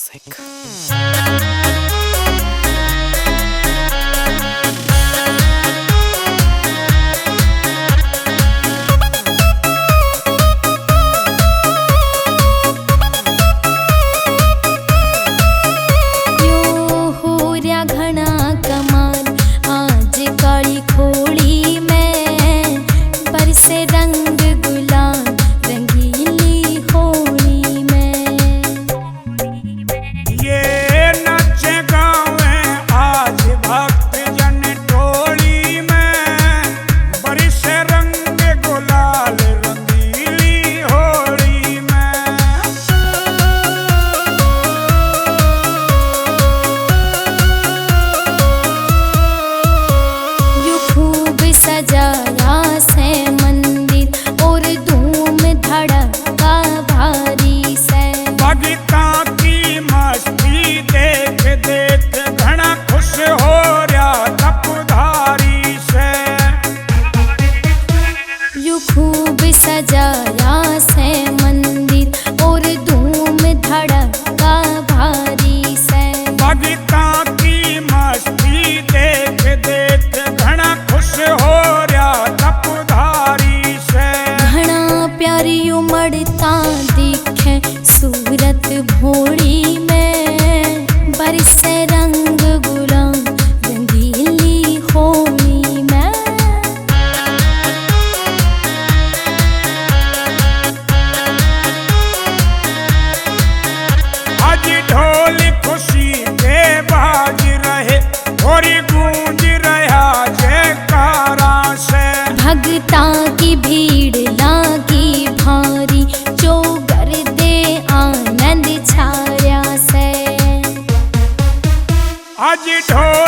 Classic. सजाया से मंदिर और धूम धड़का भारी से। भगता की मस्ती देख देख घना खुश हो रहा तपधारी से। यू खूब सजाया से मंदिर और धूम धड़का भारी से। भगता की मस्ती देख देख घना खुश हो रहा तपधारी से। घना प्यारी उमड़ता दिखे सूरत भोड़ी में, बरसे रंग गुलाल रंगीली होली में। आज ढोल खुशी के बाज रहे और गूंज रहा जयकारा से। भगता की भीड़ लागी भारी, चौगर दे आनंद छाया से। आज ढोल